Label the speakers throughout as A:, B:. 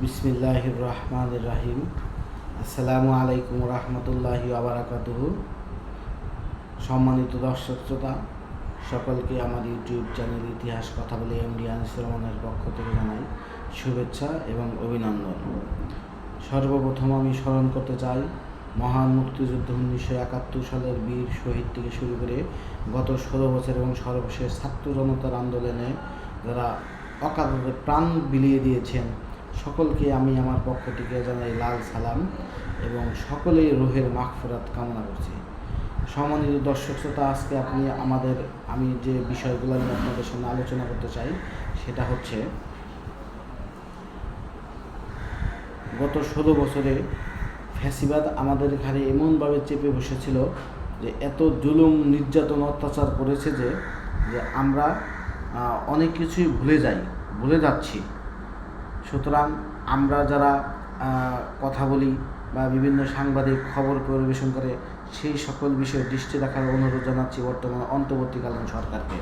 A: বিসমিল্লাহির রহমানির রহিম। আসসালামু আলাইকুম রহমতুল্লাহি আবরাকাতুহু। সম্মানিত দর্শক শ্রোতা সকলকে আমার ইউটিউব চ্যানেল ইতিহাস কথা বলে এমডি আনিসুর রহমানের পক্ষ থেকে জানাই শুভেচ্ছা এবং অভিনন্দন। সর্বপ্রথম আমি স্মরণ করতে চাই মহান মুক্তিযুদ্ধ 1971 সালের বীর শহীদ থেকে শুরু করে গত 16 বছর এবং সর্বশেষ ছাত্র জনতার আন্দোলনে যারা অকাতরে প্রাণ বিলিয়ে দিয়েছেন সকলকে আমি আমার পক্ষ থেকে জানাই লাল সালাম এবং সকলেই রুহের মাগফিরাত কামনা করছি। সম্মানিত দর্শক শ্রোতা, আজকে আমি যে বিষয়গুলো নিয়ে আপনাদের সামনে আলোচনা করতে চাই সেটা হচ্ছে গত 16 বছরে ফ্যাসিবাদ আমাদের ঘাড়ে এমনভাবে চেপে বসেছিল যে এত জুলুম নির্যাতন অত্যাচার করেছে যে আমরা অনেক কিছুই ভুলে যাচ্ছি। সুতরাং আমরা যারা কথা বলি বা বিভিন্ন সাংবাদিক খবর পরিবেশন করে সেই সকল বিষয়ে দৃষ্টি রাখার অনুরোধ জানাচ্ছি বর্তমান অন্তর্বর্তীকালীন সরকারকে।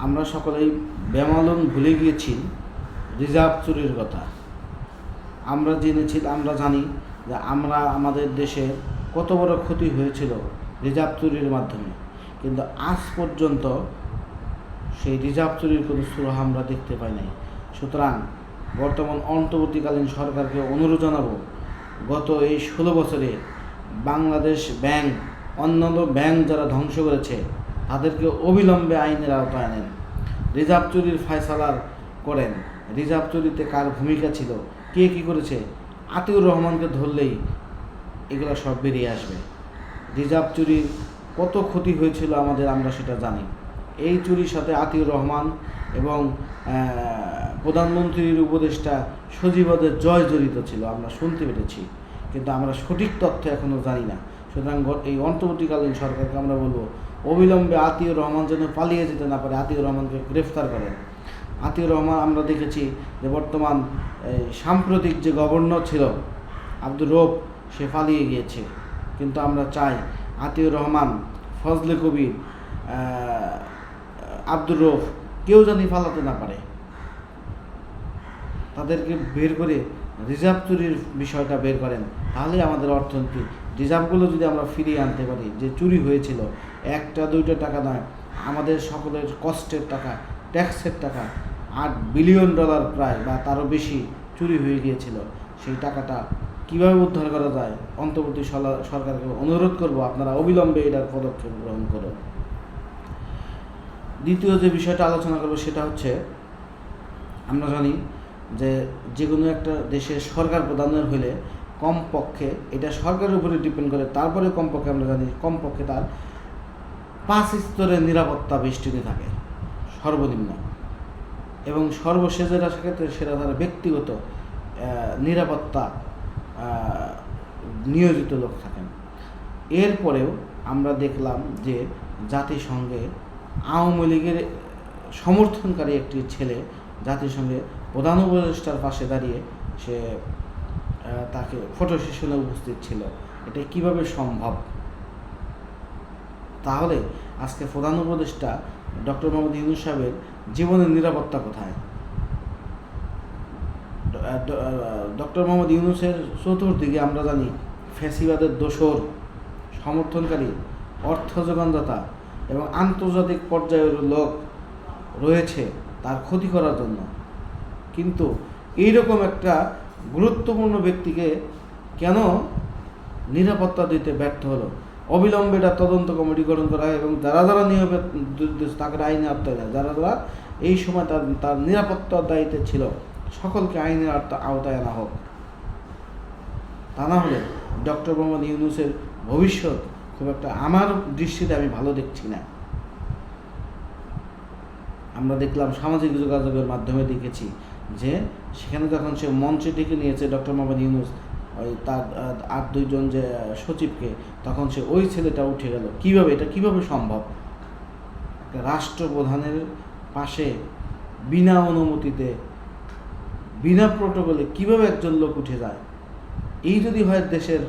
A: আমরা সকলেই বেমালুম ভুলে গিয়েছি রিজার্ভ চুরির কথা। আমরা জানি যে আমাদের দেশে কত বড় ক্ষতি হয়েছিল রিজার্ভ চুরির মাধ্যমে, কিন্তু আজ পর্যন্ত সেই রিজার্ভ চুরির কোনো সুরাহা আমরা দেখতে পাই নাই। সুতরাং বর্তমান অন্তর্বর্তীকালীন সরকারকে অনুরোধ জানাবো, গত এই 16 বছরে বাংলাদেশ ব্যাংক অন্যান্য ব্যাংক যারা ধ্বংস করেছে তাদেরকে অবিলম্বে আইনের আওতায় আনেন, রিজার্ভ চুরির ফয়সালা করেন। রিজার্ভ চুরিতে কার ভূমিকা ছিল, কে কী করেছে, আতিউর রহমানকে ধরলেই এগুলো সব বেরিয়ে আসবে। রিজার্ভ চুরির কত ক্ষতি হয়েছিল আমরা সেটা জানি। এই চুরির সাথে আতিউর রহমান এবং প্রধানমন্ত্রীর উপদেষ্টা সজীবদের জয় জড়িত ছিল, আমরা শুনতে পেরেছি, কিন্তু আমরা সঠিক তথ্য এখনও জানি না। সুতরাং এই অন্তর্বর্তীকালীন সরকারকে আমরা বলবো অবিলম্বে আতিউর রহমান যেন পালিয়ে যেতে না পারে, আতিউর রহমানকে গ্রেফতার করেন। আতিউর রহমান আমরা দেখেছি যে বর্তমান সাম্প্রতিক যে গভর্নর ছিল আব্দুর রৌফ, সে পালিয়ে গিয়েছে, কিন্তু আমরা চাই আতিউর রহমান, ফজলে কবির, আব্দুর রৌফ কেউ জানি পালাতে না পারে। তাদেরকে বের করে রিজার্ভ চুরির বিষয়টা বের করেন, তাহলে আমাদের অর্থনীতি রিজার্ভগুলো যদি আমরা ফিরিয়ে আনতে পারি, যে চুরি হয়েছিল 1-2 টাকা নয়, আমাদের সকলের কষ্টের টাকা, ট্যাক্সের টাকা $8 বিলিয়ন প্রায় বা তারও বেশি চুরি হয়ে গিয়েছিল, সেই টাকাটা কীভাবে উদ্ধার করা যায় অন্তর্বর্তী সরকারকে অনুরোধ করব আপনারা অবিলম্বে এটার পদক্ষেপ গ্রহণ করুন। দ্বিতীয় যে বিষয়টা আলোচনা করব সেটা হচ্ছে, আমরা জানি যে কোনো একটা দেশের সরকার প্রধানের হলে কমপক্ষে এটা সরকারের উপরে ডিপেন্ড করে, তারপরে কমপক্ষে আমরা জানি কমপক্ষে তার 5 স্তরের নিরাপত্তা বেষ্টনী থাকে সর্বনিম্ন, এবং সর্বশেষ যেটা সেক্ষেত্রে সেটা তার ব্যক্তিগত নিরাপত্তা নিয়োজিত লোক থাকেন। এরপরেও আমরা দেখলাম যে জাতিসংঘে আওয়ামী লীগের সমর্থনকারী একটি ছেলে জাতিসংঘে প্রধান উপদেষ্টার পাশে দাঁড়িয়ে সে তাকে ফটো সেশনে উপস্থিত ছিল। এটা কিভাবে সম্ভব? তাহলে আজকে প্রধান উপদেষ্টা ডক্টর মোহাম্মদ ইউনূস সাহেবের জীবনের নিরাপত্তা কোথায়? ডক্টর মোহাম্মদ ইউনূসের চতুর্দিকে আমরা জানি ফ্যাসিবাদের দোসর, সমর্থনকারী, অর্থ যোগানদাতা এবং আন্তর্জাতিক পর্যায়ের লোক রয়েছে তার ক্ষতি করার জন্য। কিন্তু এইরকম একটা গুরুত্বপূর্ণ ব্যক্তিকে কেন নিরাপত্তা দিতে ব্যর্থ হলো? অবিলম্বে এটা তদন্ত কমিটি গঠন করা হয় এবং যারা নিয়মে তাকে আইনের আওতায় নেয়, যারা এই সময় তার নিরাপত্তার দায়িত্বে ছিল সকলকে আইনের আওতায় আনা হোক। তা না হলে ডক্টর মোহাম্মদ ইউনূসের ভবিষ্যৎ খুব একটা আমার দৃষ্টিতে আমি ভালো দেখছি না। আমরা দেখলাম সামাজিক যোগাযোগের মাধ্যমে দেখেছি যে সেখানে যখন সে মঞ্চে ডেকে নিয়েছে ডক্টর মোহাম্মদ ইউনূস তার 8-2 জন যে সচিবকে, তখন সে ওই ছেলেটা উঠে গেল। এটা কিভাবে সম্ভব? একটা রাষ্ট্রপ্রধানের পাশে বিনা অনুমতিতে, বিনা প্রটোকলে কিভাবে একজন লোক উঠে যায়? এই যদি হয় দেশের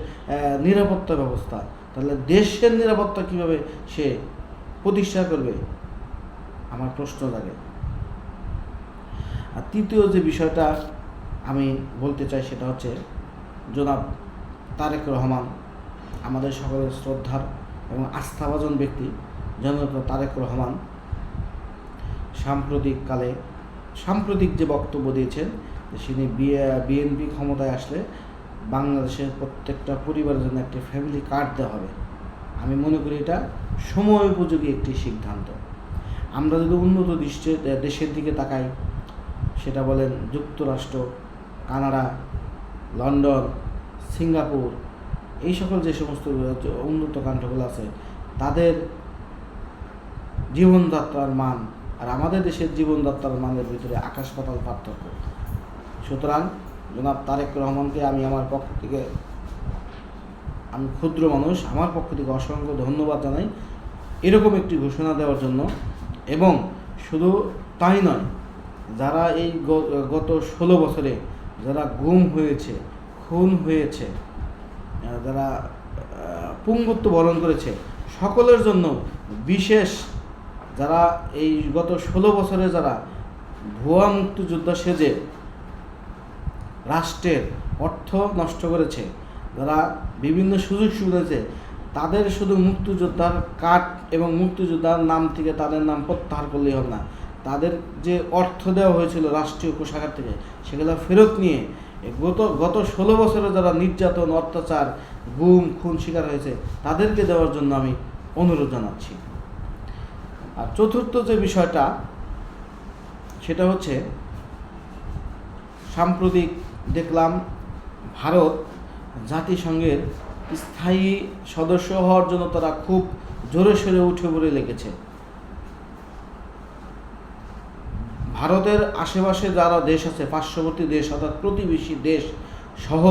A: নিরাপত্তা ব্যবস্থা, তাহলে দেশের নিরাপত্তা কিভাবে সে প্রতিষ্ঠা করবে? আমার প্রশ্ন জাগে। আর তৃতীয় যে বিষয়টা আমি বলতে চাই সেটা হচ্ছে জনাব তারেক রহমান, আমাদের সকলের শ্রদ্ধার এবং আস্থাভাজন ব্যক্তি জনাব তারেক রহমান সাম্প্রতিক যে বক্তব্য দিয়েছেন যে তিনি বিএনপি ক্ষমতায় আসলে বাংলাদেশের প্রত্যেকটা পরিবারের জন্য একটি ফ্যামিলি কার্ড দেওয়া হবে। আমি মনে করি এটা সময় উপযোগী একটি সিদ্ধান্ত। আমরা যদি উন্নত দেশের দিকে তাকাই, সেটা বলেন যুক্তরাষ্ট্র, কানাডা, লন্ডন, সিঙ্গাপুর, এই সকল যে সমস্ত উন্নত কান্ট্রিগুলো আছে, তাদের জীবনযাত্রার মান আর আমাদের দেশের জীবনযাত্রার মানের ভিতরে আকাশ পাতাল পার্থক্য। সুতরাং জনাব তারেক রহমানকে আমি আমার পক্ষ থেকে, আমি ক্ষুদ্র মানুষ, আমার পক্ষ থেকে অসংখ্য ধন্যবাদ জানাই এরকম একটি ঘোষণা দেওয়ার জন্য। এবং শুধু তাই নয়, যারা এই গত 16 বছরে যারা গুম হয়েছে, খুন হয়েছে, যারা পুঙ্গত্ব বরণ করেছে, সকলের জন্য বিশেষ, যারা এই গত 16 বছরে যারা ভুয়া মুক্তিযোদ্ধা সেজে রাষ্ট্রের অর্থ নষ্ট করেছে, যারা বিভিন্ন সুযোগ সুবিধা দিয়েছে, তাদের শুধু মুক্তিযোদ্ধার কার্ড এবং মুক্তিযোদ্ধার নাম থেকে তাদের নাম প্রত্যাহার করলেই হবে না, তাদের যে অর্থ দেওয়া হয়েছিল রাষ্ট্রীয় কোষাগার থেকে সেগুলো ফেরত নিয়ে গত 16 বছরে যারা নির্যাতন, অত্যাচার, গুম, খুন শিকার হয়েছে তাদেরকে দেওয়ার জন্য আমি অনুরোধ জানাচ্ছি। আর চতুর্থ যে বিষয়টা সেটা হচ্ছে, সাম্প্রতিক দেখলাম ভারত জাতিসংঘের স্থায়ী সদস্য হওয়ার জন্য তারা খুব জোরে সোরে উঠে পড়ে লেগেছে। ভারতের আশেপাশে যারা দেশ আছে, পার্শ্ববর্তী দেশ অর্থাৎ প্রতিবেশী দেশ সহ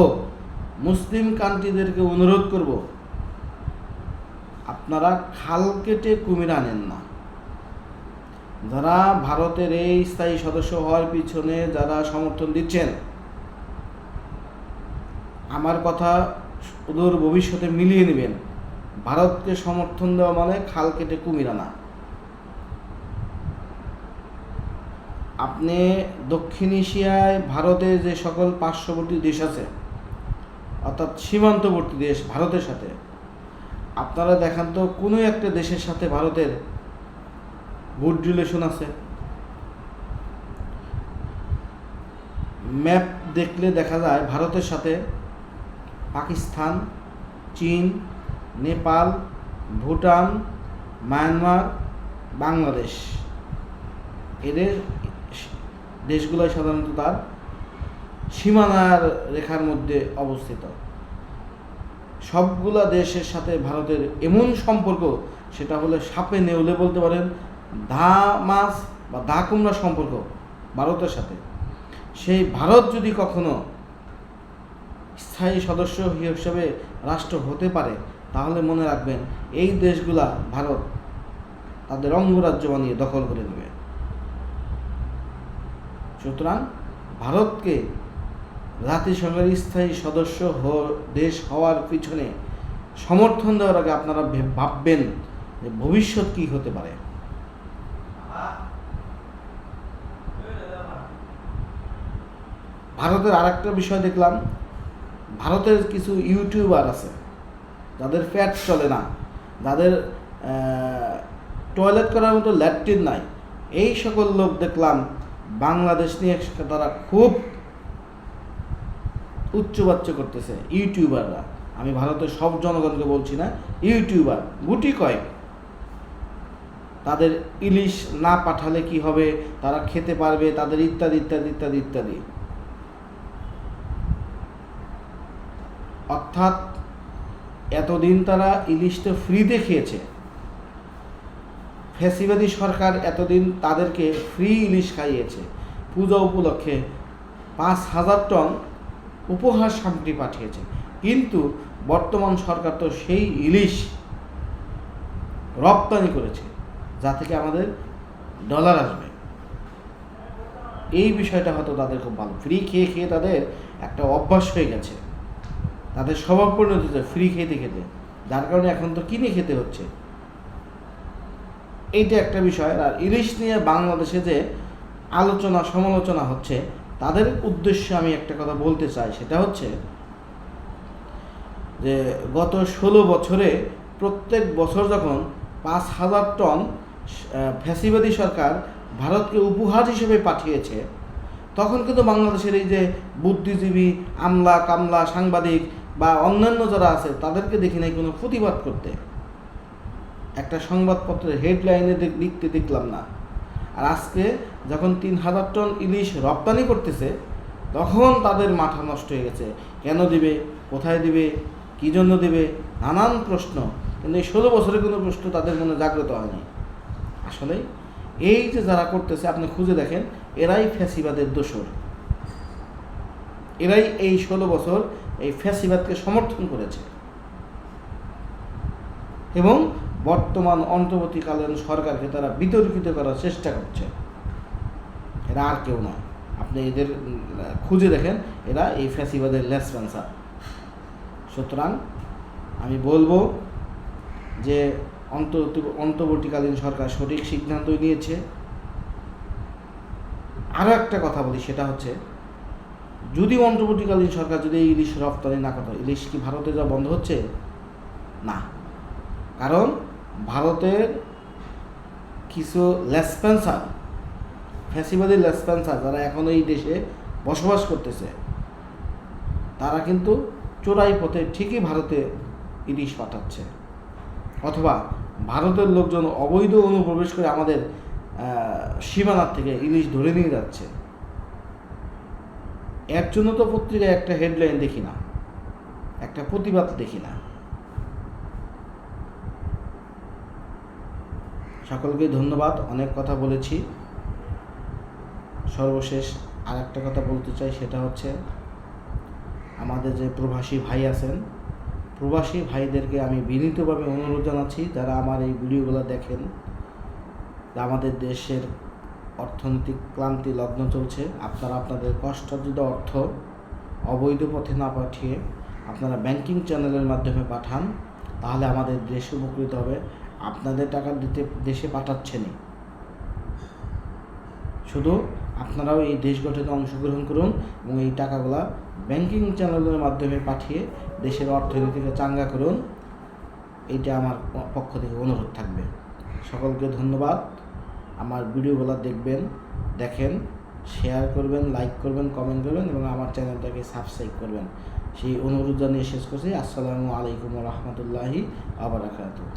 A: মুসলিম কান্ট্রিদেরকে অনুরোধ করব, আপনারা খাল কেটে কুমির আনেন না। যারা ভারতের এই স্থায়ী সদস্য হওয়ার পিছনে যারা সমর্থন দিচ্ছেন, আমার কথা সুদূর ভবিষ্যতে মিলিয়ে নেবেন। ভারতকে সমর্থন দেওয়া মানে খাল কেটে কুমির আনা। আপনি দক্ষিণ এশিয়ায় ভারতের যে সকল পার্শ্ববর্তী দেশ আছে, অর্থাৎ সীমান্তবর্তী দেশ ভারতের সাথে, আপনারা দেখান তো কোনো একটা দেশের সাথে ভারতের গুড রিলেশন আছে? ম্যাপ দেখলে দেখা যায় ভারতের সাথে পাকিস্তান, চীন, নেপাল, ভুটান, মায়ানমার, বাংলাদেশ, এদের দেশগুলো সাধারণত তার সীমানার রেখার মধ্যে অবস্থিত। সবগুলা দেশের সাথে ভারতের এমন সম্পর্ক, সেটা হলে সাপে নেউলে বলতে পারেন, দা মাছ বা দা কুমড়া সম্পর্ক ভারতের সাথে। সেই ভারত যদি কখনো স্থায়ী সদস্য হিসেবে রাষ্ট্র হতে পারে, তাহলে মনে রাখবেন এই দেশগুলা ভারত তাদের অঙ্গরাজ্য বানিয়ে দখল করে নেবে। সুতরাং ভারতকে জাতিসংঘের স্থায়ী সদস্য দেশ হওয়ার পিছনে সমর্থন দেওয়ার আগে আপনারা ভাববেন যে ভবিষ্যৎ কী হতে পারে। ভারতের আরেকটা বিষয় দেখলাম, ভারতের কিছু ইউটিউবার আছে যাদের পেট চলে না, যাদের টয়লেট করার মতো ল্যাট্রিন নাই, এই সকল লোক দেখলাম বাংলাদেশ নিয়ে তারা খুব উচ্চবাচ্য করতেছে। ইউটিউবাররা, আমি ভারতের সব জনগণকে বলছি না, ইউটিউবার গুটি কয়েক, তাদের ইলিশ না পাঠালে কি হবে, তারা খেতে পারবে, তাদের ইত্যাদি ইত্যাদি ইত্যাদি ইত্যাদি। অর্থাৎ এতদিন তারা ইলিশটা ফ্রিতে খেয়েছে, ফ্যাসিবাদী সরকার এতদিন তাদেরকে ফ্রি ইলিশ খাইয়েছে, পূজা উপলক্ষে 5,000 টন উপহার সামগ্রী পাঠিয়েছে। কিন্তু বর্তমান সরকার তো সেই ইলিশ রপ্তানি করেছে, যা থেকে আমাদের ডলার আসবে। এই বিষয়টা হয়তো তাদের খুব ভালো, ফ্রি খেয়ে খেয়ে তাদের একটা অভ্যাস হয়ে গেছে, তাদের স্বভাব পরিণত হচ্ছে ফ্রি খেতে খেতে, যার কারণে এখন তো কিনে খেতে হচ্ছে। এইটা একটা বিষয়। আর ইলিশ নিয়ে বাংলাদেশে যে আলোচনা সমালোচনা হচ্ছে, তাদের উদ্দেশ্যে আমি একটা কথা বলতে চাই, সেটা হচ্ছে যে গত 16 বছরে প্রত্যেক বছর যখন 5,000 টন ফ্যাসিবাদী সরকার ভারতকে উপহার হিসেবে পাঠিয়েছে, তখন কিন্তু বাংলাদেশের এই যে বুদ্ধিজীবী, আমলা কামলা, সাংবাদিক বা অন্যান্য যারা আছে তাদেরকে দেখি নাই কোনো প্রতিবাদ করতে। একটা সংবাদপত্রের হেডলাইনে লিখতে দেখলাম না। আর আজকে যখন 3,000 টন ইলিশ রপ্তানি করতেছে, তখন তাদের মাথা নষ্ট হয়ে গেছে। কেন দিবে, কোথায় দিবে, কী জন্য দিবে, নানান প্রশ্ন। কিন্তু এই 16 বছরে কোনো প্রশ্ন তাদের মনে জাগ্রত হয়নি। আসলে এই যে যারা করতেছে, আপনি খুঁজে দেখেন, এরাই ফ্যাসিবাদের দোসর। এরাই এই 16 বছর এই ফ্যাসিবাদকে সমর্থন করেছে এবং বর্তমান অন্তর্বর্তীকালীন সরকারকে তারা বিতর্কিত করার চেষ্টা করছে। এরা আর কেউ নয়, আপনি এদের খুঁজে দেখেন, এরা এই ফ্যাসিবাদের লেসপেন্সার। সুতরাং আমি বলবো যে অন্তর্বর্তীকালীন সরকার সঠিক সিদ্ধান্তই নিয়েছে। আরও একটা কথা বলি, সেটা হচ্ছে যদি অন্তর্বর্তীকালীন সরকার যদি এই ইলিশ রপ্তানি না করতো, ইলিশ কি ভারতে যাওয়া বন্ধ হচ্ছে? না, কারণ ভারতের কিছু লেসপেন্সার, ফ্যাসিবাদী লেসপেন্সার যারা এখন এই দেশে বসবাস করতেছে, তারা কিন্তু চোরাই পথে ঠিকই ভারতে ইলিশ পাঠাচ্ছে, অথবা ভারতের লোকজন অবৈধ অনুপ্রবেশ করে আমাদের সীমানার থেকে ইলিশ ধরে নিয়ে যাচ্ছে। এর জন্য তো পত্রিকায় একটা হেডলাইন দেখি না, একটা প্রতিবাদ দেখি না। সকলকে ধন্যবাদ, অনেক কথা বলেছি। সর্বশেষ আর একটা কথা বলতে চাই, সেটা হচ্ছে আমাদের যে প্রবাসী ভাই আছেন, প্রবাসী ভাইদেরকে আমি বিনীতভাবে অনুরোধ জানাচ্ছি, যারা আমার এই ভিডিওগুলো দেখেন, আমাদের দেশের অর্থনৈতিক ক্লান্তি লগ্ন চলছে, আপনারা আপনাদের কষ্টার্জিত অর্থ অবৈধ পথে না পাঠিয়ে আপনারা ব্যাংকিং চ্যানেলের মাধ্যমে পাঠান, তাহলে আমাদের দেশ উপকৃত হবে। আপনাদের টাকা দিতে দেশে পাঠাচ্ছেনই, শুধু আপনারাও এই দেশ গঠনে অংশগ্রহণ করুন এবং এই টাকাগুলা ব্যাংকিং চ্যানেলের মাধ্যমে পাঠিয়ে দেশের অর্থনীতিকে চাঙ্গা করুন। এইটা আমার পক্ষ থেকে অনুরোধ থাকবে। সকলকে ধন্যবাদ। আমার ভিডিওগুলো দেখেন, শেয়ার করবেন, লাইক করবেন, কমেন্ট করবেন এবং আমার চ্যানেলটাকে সাবস্ক্রাইব করবেন। সেই অনুরোধ জানিয়ে শেষ করছি। আসসালামু আলাইকুম ওয়া রাহমাতুল্লাহি ওয়া বারাকাতুহু।